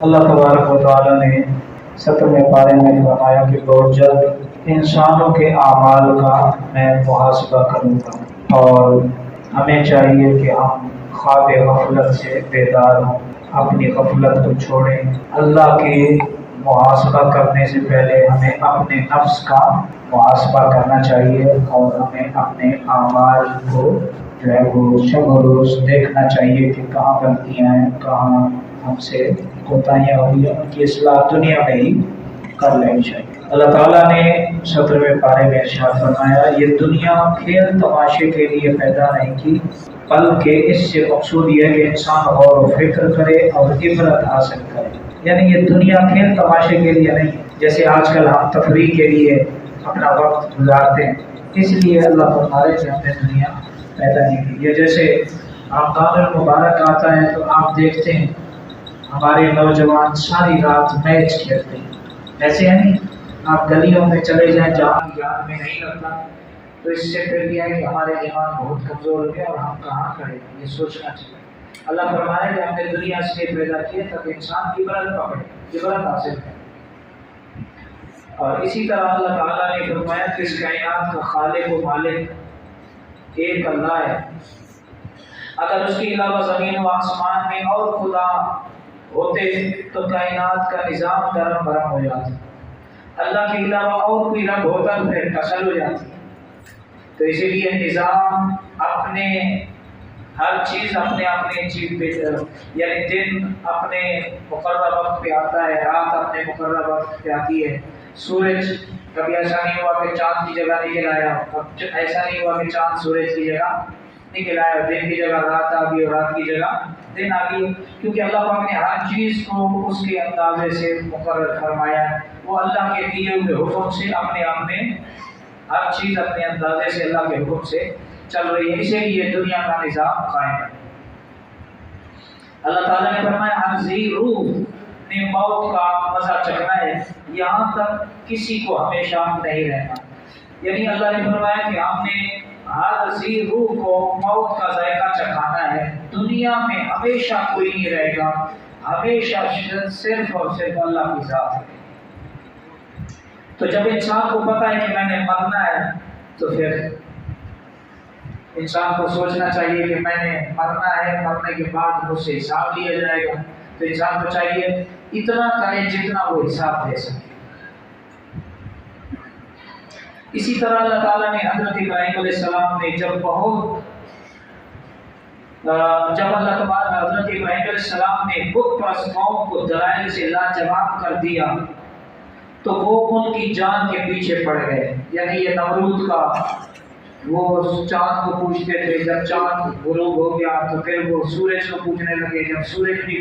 اللہ تبارک و تعالیٰ نے 17ویں پارے میں فرمایا کہ بہت جلد انسانوں کے اعمال کا میں محاسبہ کروں گا، اور ہمیں چاہیے کہ ہم خواب غفلت سے بیدار ہوں، اپنی غفلت کو چھوڑیں۔ اللہ کی محاسبہ کرنے سے پہلے ہمیں اپنے نفس کا محاسبہ کرنا چاہیے، اور ہمیں اپنے اعمال کو جو ہے وہ شب و روز دیکھنا چاہیے کہ کہاں غلطیاں ہیں، کہاں ہم سے کوتاہیاں ہوئی ہیں، ان کی اصلاح دنیا میں ہی کر لینی چاہیے۔ اللہ تعالیٰ نے 17ویں پارے میں ارشاد فرمایا، یہ دنیا کھیل تماشے کے لیے پیدا نہیں کی، بلکہ اس سے مقصود یہ ہے کہ انسان غور و فکر کرے اور عبرت حاصل کرے۔ یعنی یہ دنیا کھیل تماشے کے لیے نہیں، جیسے آج کل ہم تفریح کے لیے اپنا وقت گزارتے ہیں، اس لیے اللہ فرما رہے کہ ہم نے دنیا پیدا نہیں کی۔ یہ جیسے رمضان المبارک آتا ہے تو آپ دیکھتے ہیں ہمارے نوجوان ساری رات میچ کھیلتے ہیں، ایسے ہیں نہیں؟ آپ گلیوں میں چلے جائیں جہاں یاد میں نہیں لگتا، تو اس سے پھر یہ ہے کہ ہمارے ایمان بہت کمزور ہو گیا اور ہم کہاں کھڑے ہیں، یہ سوچنا چاہیے۔ اللہ فرمائے کہ ہم نے دنیا سے پیدا کیے تاکہ انسان عبرت پکڑے، عبرت حاصل کرے۔ اور اسی طرح اللہ تعالیٰ نے فرمایا کہ اس کائنات کا خالق و مالک ایک اللہ ہے، اگر اس کے علاوہ زمین و آسمان میں اور خدا ہوتے تو کائنات کا نظام درم برم ہو جاتا، اللہ کے علاوہ اور کوئی رب ہوتا تو پھر کسل ہو جاتی۔ تو اسی لیے نظام اپنے ہر چیز اپنے چیز پہ، یعنی دن اپنے مقررہ وقت پہ آتا ہے، رات اپنے مقررہ وقت پہ آتی ہے۔ سورج کبھی ایسا نہیں ہوا کہ چاند کی جگہ نکل آیا، ایسا نہیں ہوا کہ چاند سورج کی جگہ نکل آیا، دن کی جگہ رات آ گئی اور رات کی جگہ دن آ گئی، کیونکہ اللہ پاک نے ہر چیز کو اس کے اندازے سے مقرر فرمایا ہے۔ وہ اللہ کے دیے ہوئے حکم سے اپنے آپ میں ہر چیز اپنے اندازے سے اللہ کے حکم سے چل رہی ہے، اسی لیے دنیا کا نظام قائم ہے۔ اللہ تعالیٰ نے فرمایا ہر ذی روح نے موت کا مزہ چکھنا ہے، یہاں تک کسی کو ہمیشہ نہیں رہنا۔ یعنی اللہ نے فرمایا کہ ہم نے ہر ذی روح کو موت کا ذائقہ چکھانا ہے، دنیا میں ہمیشہ کوئی نہیں رہے گا، ہمیشہ صرف اور صرف اللہ کی ذات ہے۔ تو جب انسان کو پتہ ہے کہ میں نے مرنا ہے تو پھر انسان کو سوچنا چاہیے کہ میں نے مرنا ہے، مرنے کے بعد مجھ سے حساب لیا جائے گا، تو انسان کو چاہیے اتنا کرے جتنا وہ حساب دے سکے۔ اسی طرح اللہ تعالیٰ نے حضرت ابراہیم علیہ السلام نے جب اللہ تبارک حضرت ابراہیم علیہ السلام نے بت پرست قوم کو دلائل سے لاجواب کر دیا تو وہ ان کی جان کے پیچھے پڑ گئے۔ یعنی یہ نمرود کا، وہ چاند کو پوچھتے تھے، جب چاند غروب ہو گیا تو پھر وہ سورج کو پوچھنے لگے، جب سورج بھی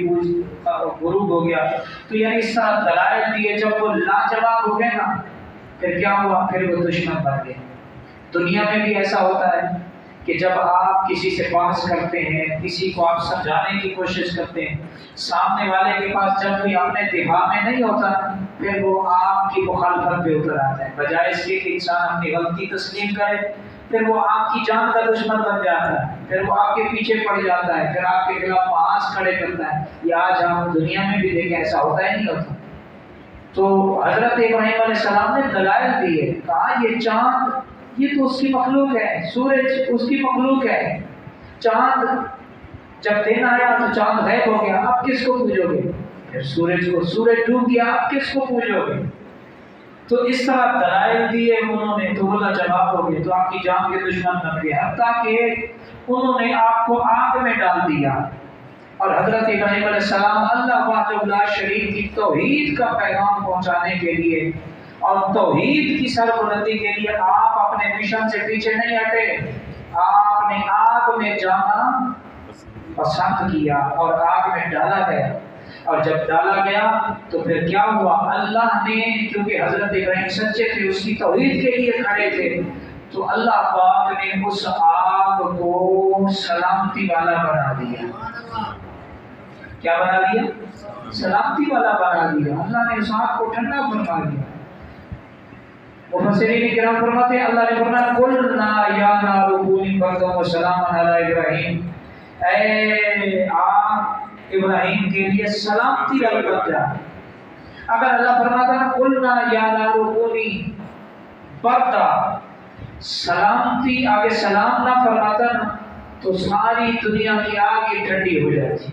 غروب ہو گیا، تو یعنی اس طرح دلائل دیے، جب وہ لاجواب ہو گئے نا پھر کیا ہوا، پھر وہ دشمن بن گئے۔ دنیا میں بھی ایسا ہوتا ہے کہ جب آپ کسی سے بحث کرتے ہیں، کسی کو آپ سمجھانے کی کوشش کرتے ہیں، سامنے والے کے پاس جب بھی اپنے دفاع میں نہیں ہوتا پھر وہ آپ کی مخالفت پہ اتر آتا ہے، بجائے اس کے کہ انسان اپنی غلطی تسلیم کرے پھر وہ آپ کی جان کا دشمن بن جاتا ہے، پھر وہ آپ کے پیچھے پڑ جاتا ہے، پھر آپ کے خلاف محاذ کھڑے کرتا ہے۔ یہ آج ہم دنیا میں بھی دیکھیں، ایسا ہوتا ہی نہیں ہوتا۔ تو حضرت ابراہیم علیہ السلام نے دلائل دیے، کہا یہ چاند یہ تو اس کی مخلوق ہے، سورج اس کی مخلوق ہے، چاند جب دن آیا تو چاند غائب ہو گیا، اب کس کو پوجو گے؟ پھر سورج کو، سورج ڈوب گیا، اب کس کو پوجو گے؟ تو اس طرح دلائل دیے انہوں نے تو بولا جواب ہو گئے، تو آپ کی جان کے دشمن بن گئے، حتیٰ کہ انہوں نے آپ کو آگ میں ڈال دیا۔ اور حضرت ابراہیم علیہ السلام اللہ وحدہ لا شریک کی توحید کا پیغام پہنچانے کے لیے اور توحید کی سربلندی کے لیے آپ اپنے مشن سے پیچھے نہیں ہٹے، آپ نے آگ میں جانا پسند کیا اور آگ میں ڈالا گیا، اور جب ڈالا گیا تو پھر کیا ہوا، اللہ نے، کیونکہ حضرت ابراہیم سچے تھے، اس کی توحید کے لیے کھڑے تھے، تو اللہ پاک نے اس آگ کو سلامتی والا بنا دیا۔ کیا بنا دیا؟ سلامتی والا بنا دیا۔ اللہ نے اس آگ کو ٹھنڈا فرما دیا۔ مفسرین کرام فرماتے ہیں اللہ نے فرمایا قلنا یا نار کونی بردا و سلاما علی ابراہیم، اے آگ ابراہیم کے لیے سلامتی والی بن جائے۔ اگر اللہ فرماتا نا قلنا یا نار کونی بردا، سلامتی آگے سلام نہ فرماتا نا تو ساری دنیا کی آگ ہی ٹھنڈی ہو جاتی،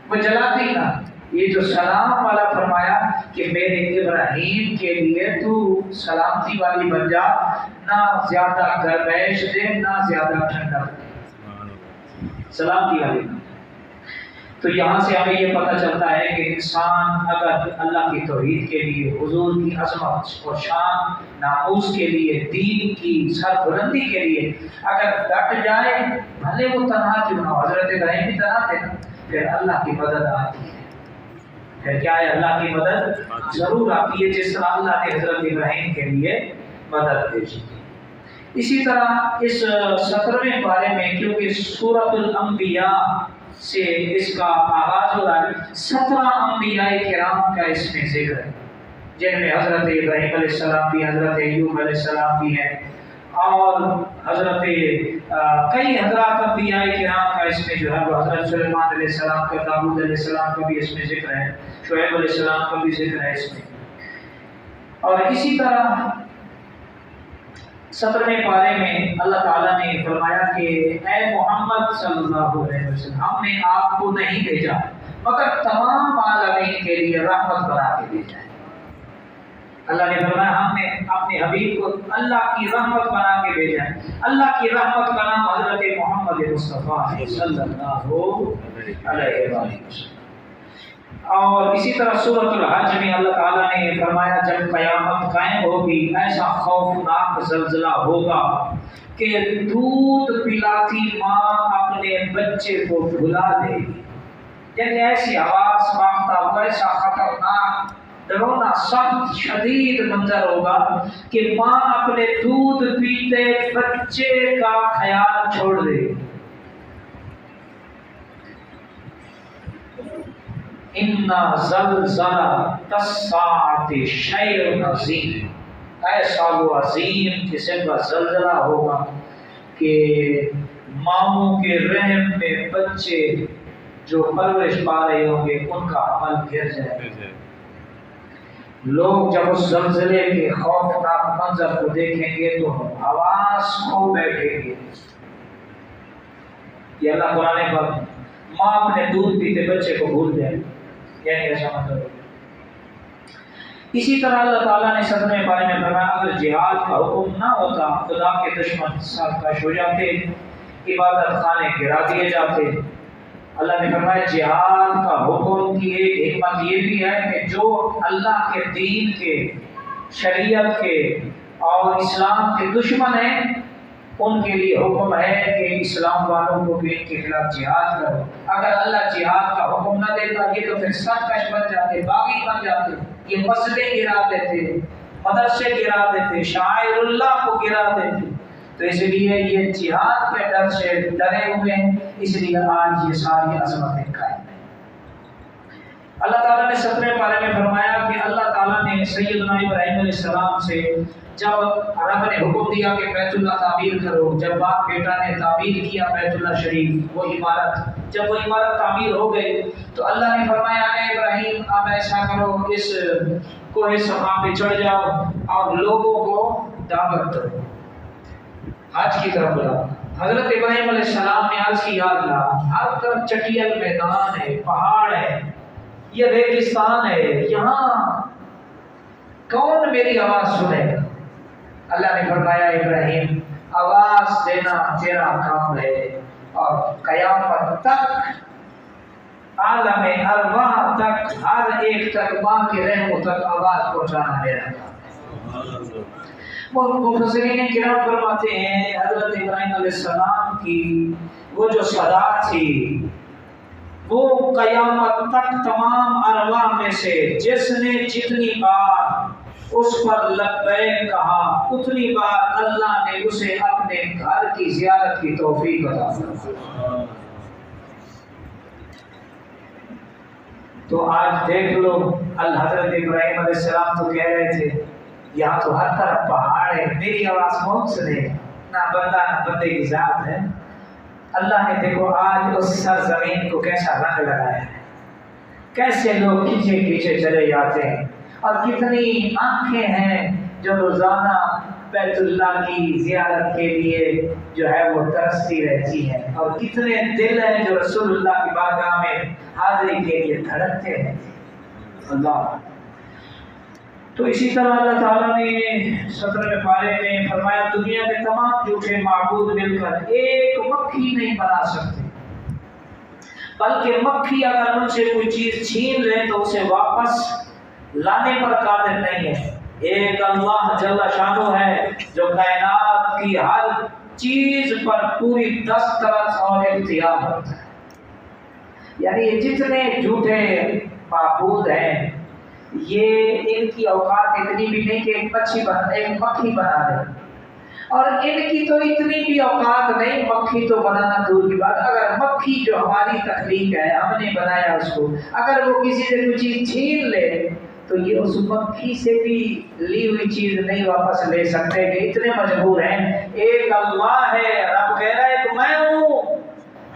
وہ جلاتی نہ۔ یہ جو سلام والا فرمایا کہ میرے ابراہیم کے لیے تو سلامتی والی بن جا، نہ زیادہ گرمائش دے نہ زیادہ ٹھنڈا دے، سلامتی والی بن۔ تو یہاں سے ہمیں یہ پتہ چلتا ہے کہ انسان اگر اللہ کی توحید کے لیے، حضور کی عظمت اور شان، ناموس کے لیے، دین کی سربلندی کے لیے اگر ڈٹ جائے، بھلے وہ تنہا کیوں نہ ہو، حضرت ابراہیم بھی تنہا تھے نا، پھر اللہ کی مدد آتی ہے۔ پھر کیا ہے؟ اللہ کی مدد ضرور آتی ہے، جس طرح اللہ نے حضرت ابراہیم کے لیے مدد بھیجی۔ اسی طرح اس 17ویں پارے میں، کیونکہ سورۃ الانبیاء سے اس کا آغاز ہو رہا ہے، 17 انبیاء کرام کا اس میں ذکر ہے، جن میں حضرت ابراہیم علیہ السلام بھی، حضرت ایوب علیہ السلام بھی ہیں، اور حضرت کئی حضرات انبیاء کرام کا اس میں جو ہے وہ حضرت سلیمان علیہ السلام کا، داؤد علیہ السلام کا بھی اس میں ذکر ہے، شعیب علیہ السلام کا بھی ذکر ہے اس میں۔ اور اسی طرح 17ویں پارے میں اللہ تعالیٰ نے فرمایا کہ اے محمد صلی اللہ علیہ وسلم، ہم نے آپ کو نہیں بھیجا مگر تمام عالمین کے لیے رحمت بنا کے بھیجا ہے۔ اللہ نے فرمایا ہم نے اپنے حبیب کو اللہ کی رحمت بنا کے بھیجا ہے۔ اللہ کی رحمت کا نام حضرت محمد مصطفیٰ صلی اللہ علیہ وسلم۔ اور اسی طرح سورۃ الحج میں اللہ تعالیٰ نے فرمایا جب قیامت قائم ہوگی ایسا خوفناک زلزلہ ہوگا کہ دودھ پلاتی ماں اپنے بچے کو بھلا دے گی، یعنی ایسی آواز مانگتا ہوا، ایسا خطرناک ڈرونا سخت شدید منظر ہوگا کہ ماں اپنے دودھ پیتے بچے کا خیال چھوڑ دے گی۔ اِنَّا زَلْزَلَةَ السَّاعَةِ شَيْءٌ عَظِیمٌ، ایسا وہ عظیم قسم کا زلزلہ ہوگا کہ ماؤں کے رحم میں بچے جو پرورش پا رہے ہوں گے ان کا عمل گر جائے گا۔ لوگ جب اس زلزلے کے خوفناک منظر کو دیکھیں گے تو حواس کھو بیٹھیں گے۔ یہ اللہ قرآن پر ماں اپنے دودھ پیتے بچے کو بھول جائے، یعنی ایسا مطلب۔ اسی طرح اللہ تعالیٰ نے 17ویں پارے میں فرمایا اگر جہاد کا حکم نہ ہوتا خدا کے دشمن سرکش ہو جاتے، عبادت خانے گرا دیے جاتے۔ اللہ نے فرمایا جہاد کا حکم کی ایک حکمت یہ بھی ہے کہ جو اللہ کے دین کے، شریعت کے اور اسلام کے دشمن ہیں ان کے لیے حکم ہے کہ اسلام والوں کو بھی ان کے خلاف جہاد کرو۔ اگر اللہ جہاد کا حکم نہ دیتا یہ تو پھر سرکش بن جاتے، باغی بن جاتے، یہ مسجدیں گرا دیتے، مدرسے گرا دیتے، شاعر اللہ کو گرا دیتے۔ تو اس لیے یہ جہاد کے ڈر سے ڈرے ہوئے ہیں، اس لیے آج یہ ساری عظمتیں قائم ہیں۔ اللہ تعالیٰ نے 17ویں پارے میں فرمایا کہ اللہ تعالیٰ نے سیدنا ابراہیم علیہ السلام سے جب رب نے حکم دیا کہ بیت اللہ تعمیر کرو، جب باپ بیٹا نے تعمیر کیا بیت اللہ شریف، وہ عمارت، جب وہ عمارت تعمیر ہو گئی تو اللہ نے فرمایا اے ابراہیم اب ایسا کرو، اس کوہ صفا پہ چڑھ جاؤ اور لوگوں کو دعوت دو، حج کی طرف بلاؤ۔ حضرت ابراہیم علیہ السلام نے عرض کی یا اللہ ہر طرف چٹیل میدان ہے، پہاڑ ہے، یہ ریگستان ہے، یہاں کون میری آواز سنے گا؟ اللہ نے فرمایا ابراہیم آواز دینا تیرا کام ہے، اور قیامت تک عالم ارواح تک ہر ایک تک ماں کے رحموں تک آواز پہنچانا میرا کام ہے۔ مفسرین کرام فرماتے ہیں حضرت ابراہیم علیہ السلام کی وہ جو صدا تھی وہ قیامت تک تمام ارواح میں سے جس نے جتنی بار اس پر لبیک کہا اتنی بار اللہ نے اسے اپنے گھر کی زیارت کی توفیق عطا فرمائی۔ تو آج دیکھ لو حضرت ابراہیم علیہ السلام تو کہہ رہے تھے یہاں تو ہر طرف پہاڑ ہے، میری آواز کون سنے؟ نہ بندہ نہ بندے کی ذات ہے، اللہ نے دیکھو آج اس سرزمین کو کیسا رنگ لگایا ہے، کیسے لوگ پیچھے پیچھے چلے جاتے ہیں، اور کتنی آنکھیں ہیں جو روزانہ بیت اللہ کی زیارت کے لیے جو ہے وہ ترستی رہتی ہیں، اور کتنے دل ہیں جو رسول اللہ کی بارگاہ میں حاضری کے لیے دھڑکتے ہیں اللہ۔ تو اسی طرح اللہ تعالیٰ نے 17ویں پارے میں فرمایا دنیا کے تمام جھوٹے معبود مل کر ایک مکھی نہیں بنا سکتے، بلکہ مکھی اگر ان سے کوئی چیز چھین لے تو اسے واپس لانے پر قادر نہیں ہے۔ ایک اللہ جل شانہ ہے جو کائنات کی ہر چیز پر پوری دسترس اور اختیار رکھتا ہے۔ یعنی یہ جتنے جھوٹے معبود ہیں یہ ان کی اوقات اتنی بھی نہیں کہ ایک مکھی بنا لے، اور ان کی تو اتنی بھی اوقات نہیں، مکھی تو بنانا دور کی بات، اگر مکھی جو ہماری تخلیق ہے ہم نے بنایا اس کو، اگر وہ کسی سے کوئی چیز چھین لے تو یہ اس مکھی سے بھی لی ہوئی چیز نہیں واپس لے سکتے، کہ اتنے مجبور ہیں۔ ایک اللہ ہے، رب کہہ رہا ہے کہ میں ہوں،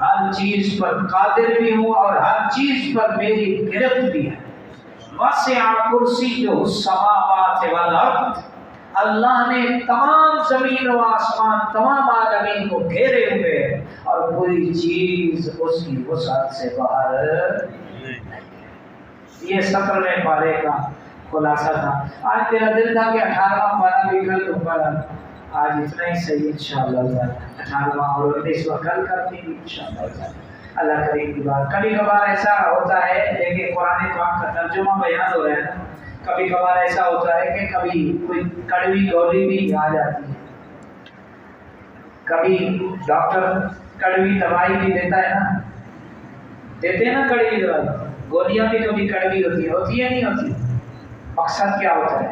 ہر چیز پر قادر بھی ہوں اور ہر چیز پر میری گرفت بھی ہے۔ وسع کرسیہ السماوات والارض، اللہ نے تمام زمین و آسمان تمام عالمین کو گھیرے ہوئے ہیں اور کوئی چیز اس کی وسعت سے باہر نہیں۔ یہ 17ویں پارے کا خلاصہ تھا۔ آج میرا دل تھا کہ 18واں پارہ بھی کل تو پڑھا، آج اتنا ہی صحیح انشاءاللہ تعالی۔ 18واں اور 19واں کل کرتے ہیں انشاءاللہ تعالی، اللہ کریم کی بات۔ کبھی کبھار ایسا ہوتا ہے، دیکھیں قرآن پاک کا ترجمہ بیان ہو رہا ہے نا، کبھی کبھار ایسا ہوتا ہے کہ کبھی کوئی کڑوی گولی بھی آ جاتی ہے، کبھی ڈاکٹر کڑوی دوائی بھی دیتا ہے نا، دیتے ہیں نا کڑوی دوائی، گولیاں بھی کبھی کڑوی ہوتی ہے نہیں ہوتی؟ مقصد کیا ہوتا ہے؟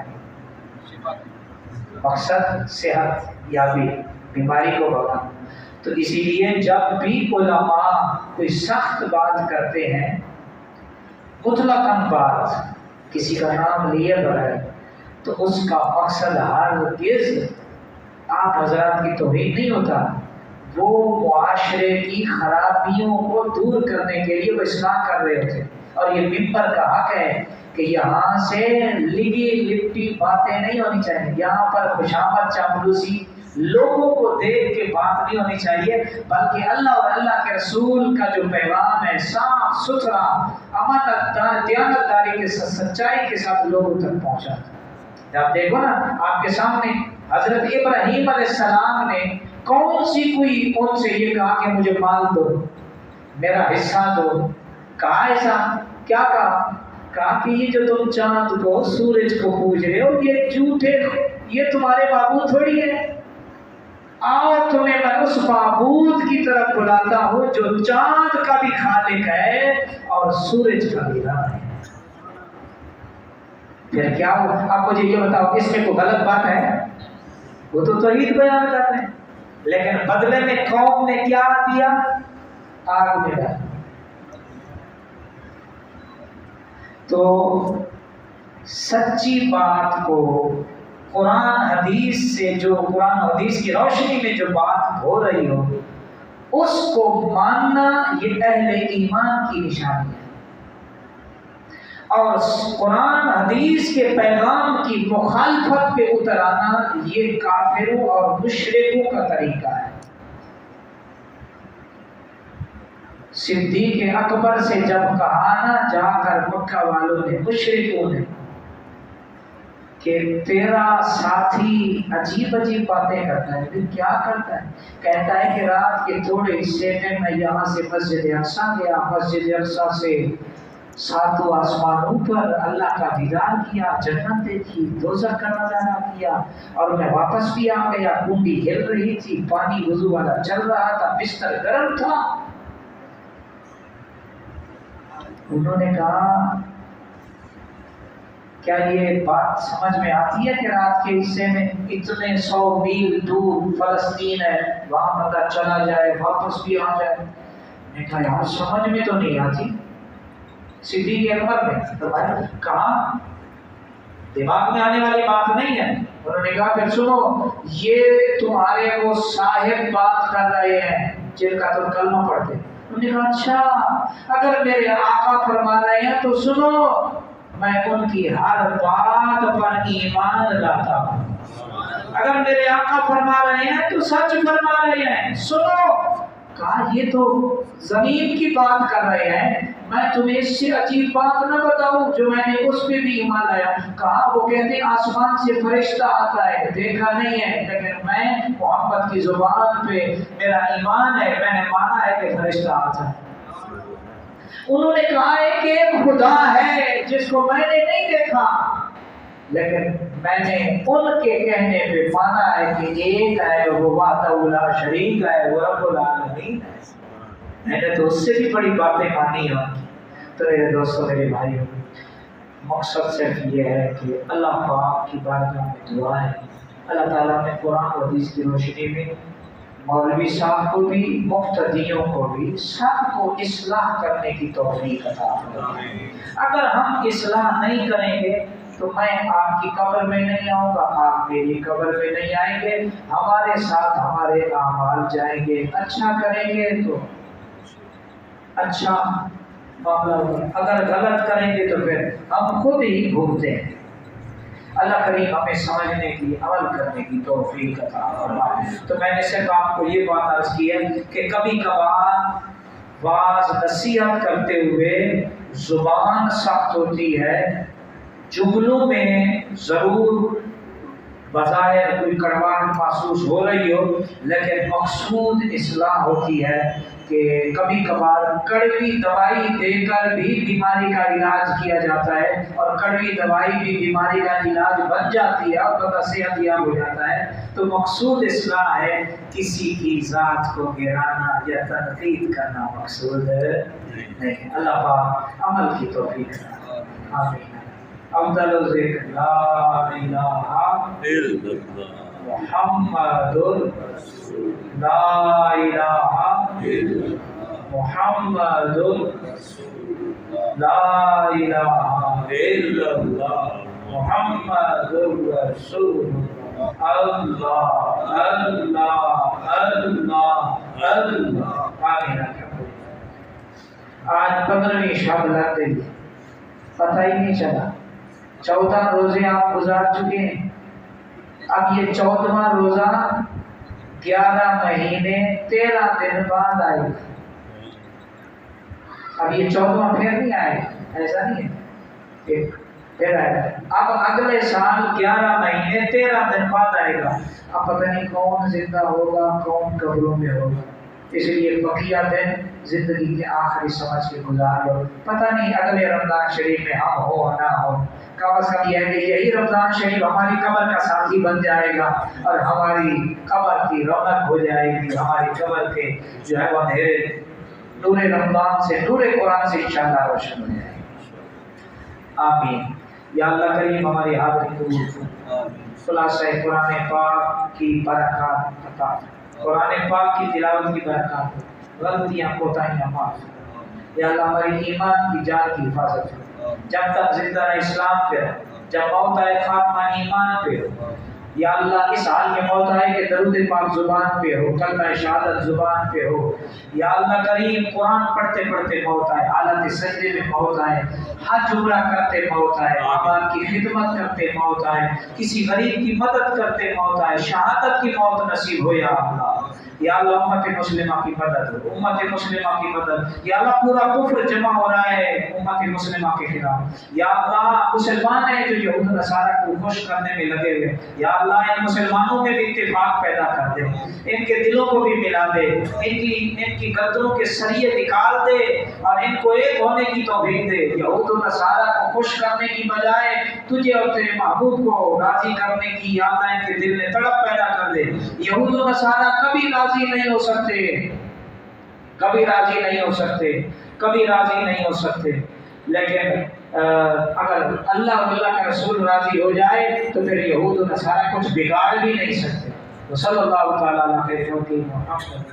مقصد صحت یابی، بیماری کو بھگانا۔ تو اسی لیے جب بھی علماء کوئی سخت بات کرتے ہیں، مطلقاً بات کسی کا نام لیے بغیر، تو اس کا مقصد ہرگز آپ حضرات کی توہین نہیں ہوتا، وہ معاشرے کی خرابیوں کو دور کرنے کے لیے وہ اصلاح کر رہے ہوتے، اور یہ ممبر کا حق ہے کہ یہاں سے لگی لپٹی باتیں نہیں ہونی چاہیے، یہاں پر خوشامد چاپلوسی لوگوں کو دیکھ کے بات نہیں ہونی چاہیے، بلکہ اللہ اور اللہ کے رسول کا جو پیغام ہے صاف ستھرا امانت دیانتداری کے ساتھ سچائی کے ساتھ لوگوں تک پہنچا۔ آپ دیکھو نا، آپ کے سامنے حضرت ابراہیم علیہ السلام نے کون سی کوئی ان سے یہ کہا کہ مجھے مال دو، میرا حصہ دو، کہا ایسا؟ کیا کہا کہ یہ جو تم چاند کو سورج کو پوج رہے ہو یہ جھوٹے، یہ تمہارے معبود تھوڑی ہے، آؤ تمہیں میں اس معبود کی طرف بلاتا ہوں جو چاند کا بھی خالق ہے اور سورج کا بھی رب ہے۔ پھر کیا ہو؟ اب مجھے یہ بتاؤ، اس میں کوئی غلط بات ہے؟ وہ تو توحید بیان کر رہے ہیں، لیکن بدلے میں قوم نے کیا دیا؟ آگ میں ڈالا۔ تو سچی بات کو قرآن حدیث سے، جو قرآن حدیث کی روشنی میں جو بات ہو رہی ہو اس کو ماننا یہ اہل ایمان کی نشانی ہے، اور قرآن حدیث کے پیغام کی مخالفت پہ اتر آنا یہ کافروں اور مشرکوں کا طریقہ ہے۔ صدیق اکبر سے جب کہا نا جا کر مکہ والوں نے، مشرکوں نے، کہ تیرا ساتھی عجیب عجیب باتیں کرتا ہے، لیکن کیا کرتا ہے؟ کہتا ہے کہ رات کے تھوڑے حصے میں یہاں سے مسجد اقصیٰ گیا، مسجد اقصیٰ سے ساتوں آسمانوں پر اللہ کا دیدار کیا، جنت دیکھی، دوزخ کا نظارہ کیا، اور میں واپس بھی آ گیا، کنڈی ہل رہی تھی، پانی وضو والا چل رہا تھا، بستر گرم تھا۔ انہوں نے کہا کیا یہ بات سمجھ میں آتی ہے کہ رات کے حصے میں اتنے 100 میل دور فلسطین ہے، وہاں بندہ چلا جائے واپس بھی آ جائے؟ میں نے کہا یار سمجھ میں تو نہیں آتی۔ صدیق اکبر نے تو بھائی کہا دماغ میں آنے والی بات نہیں ہے۔ انہوں نے کہا پھر سنو، یہ تمہارے وہ صاحب بات کر رہے ہیں جن کا تم کلمہ پڑھتے. انہوں نے کہا اچھا اگر میرے آقا فرما رہے ہیں تو سنو، میں ان کی ہر بات پر ایمان لاتا ہوں. اگر میرے آقا فرما رہے ہیں تو سچ فرما رہے ہیں، سنو. کہا یہ تو زمین کی بات کر رہے ہیں، میں تمہیں اس سے عجیب بات نہ بتاؤں جو میں نے اس پہ بھی ایمان لایا. کہا وہ کہتے ہیں آسمان سے فرشتہ آتا ہے، دیکھا نہیں ہے، لیکن میں محمد کی زبان پہ میرا ایمان ہے، میں نے مانا ہے کہ فرشتہ آتا ہے. انہوں نے کہا ہے کہ ایک خدا ہے جس کو میں نے نہیں دیکھا، لیکن میں نے ان کے کہنے پہ مانا ہے کہ ایک ہے، وہ وحدہ لا شریک ہے، وہ رب العالمین ہے. میں نے تو اس سے بھی بڑی باتیں مانی ہیں. تو میرے دوستوں، میرے بھائیوں، مقصد صرف یہ ہے کہ اللہ پاک کی بارگاہ میں دعا ہے. اللہ تعالیٰ نے قرآن و حدیث کی روشنی میں مولوی صاحب کو بھی، مقتدیوں کو بھی، سب کو اصلاح کرنے کی توفیق عطا فرمائے. اگر ہم اصلاح نہیں کریں گے تو میں آپ کی قبر میں نہیں آؤں گا، آپ میری قبر میں نہیں آئیں گے، ہمارے ساتھ ہمارے اعمال جائیں گے. اچھا کریں گے تو اچھا معاملہ ہوگا، اگر غلط کریں گے تو پھر ہم خود ہی بھوگتے ہیں. اللہ کریم ہمیں سمجھنے کی، عمل کرنے کی توفیق عطا فرمائے. تو میں نے صرف آپ کو یہ بات عرض کی ہے کہ کبھی کبھار واعظ نصیحت کرتے ہوئے زبان سخت ہوتی ہے، جملوں میں ضرور بظاہر کوئی کڑواہٹ محسوس ہو رہی ہو، لیکن مقصود اصلاح ہوتی ہے کہ کبھی کبھار کڑوی دوائی دے کر بھی بیماری کا علاج کیا جاتا ہے، اور کڑوی دوائی بھی بیماری کا علاج بن جاتی ہے اور بندہ صحت یاب ہو جاتا ہے. تو مقصود اصلاح ہے، کسی کی ذات کو گرانا یا تنقید کرنا مقصود نہیں. اللہ پاک عمل کی توفیق عطا. آمین. افضل الذکر لا الہ الا اللہ محمد لا الہ محمد لا الہ الا اللہ محمد رسول اللہ اللہ اللہ اللہ. آمین. آج 15ویں شب لگتے ہی پتہ ہی نہیں چلا. 14 روزے آپ گزار چکے ہیں، اب یہ 14واں روزہ 11 مہینے 13 دن بعد آئے گا. اب یہ 14واں پھر نہیں آئے گا، ایسا نہیں ہے، ایک پھر آئے گا. اب اگلے سال 11 مہینے 13 دن بعد آئے گا. اب پتہ نہیں کون زندہ ہوگا، کون قبروں میں ہوگا. اس لیے بقیہ دن زندگی کے آخری سمجھ کے گزار لو. پتہ نہیں اگلے رمضان شریف میں ہم ہو نہ ہو، کم از کم یہ ہے کہ یہی رمضان شریف ہماری قبر کا ساتھی بن جائے گا اور ہماری قبر کی رونق ہو جائے گی. ہماری قبر کے جو ہے وہ اندھیرے نور رمضان سے، نور قرآن سے انشاءاللہ روشن ہو جائے گی. آمین. یا اللہ کریم ہماری حاضری قبول فرما. خلاصہ قرآن پاک کی برکات عطا، قرآن پاک کی تلاوت کی برکات، غلطیاں کوتاہیاں معاف. یا اللہ ہماری ایمان کی جان کی حفاظت کرو. جب تک زندہ رہے اسلام پہ رہو، جب موت آئے خاتمہ ایمان پہ ہو. یا اللہ اس حال میں موت آئے کہ درود پاک زبان پہ ہو، کلمہ شہادت زبان پہ ہو. یا اللہ کریم قرآن پڑھتے پڑھتے موت آئے، حالت سجدے میں موت آئے، حج عمرہ کرتے موت آئے، آباد کی خدمت کرتے موت آئے، کسی غریب کی مدد کرتے موت آئے، شہادت کی موت نصیب ہو. یا اللہ، یا اللہ امت مسلمہ کی مدد ہو، امت مسلمہ کی مدد. یا اللہ پورا کفر جمع ہو رہا ہے امت مسلمہ کے خلاف. یا اللہ مسلمان ہیں جو یہود نصارہ کو خوش کرنے میں لگے ہوئے، یا اللہ ان مسلمانوں میں بھی اتفاق پیدا کر دے، ان کے دلوں کو بھی ملا دے، ان کی گردنوں کے سریے نکال دے اور ان کو ایک ہونے کی توفیق دے. یہود و نصارہ کو خوش کرنے کی بجائے تجھے اور تیرے محبوب کو راضی کرنے کی یا اللہ ان کے دل میں تڑپ پیدا کر دے. یہود و نصارہ کبھی راضی نہیں ہو سکتے، کبھی راضی نہیں ہو سکتے، کبھی راضی نہیں ہو سکتے. لیکن اگر اللہ اور اللہ کا رسول راضی ہو جائے تو پھر یہود و نصارہ کچھ بگاڑ بھی نہیں سکتے. صلی اللہ تعالیٰ علیہ وسلم.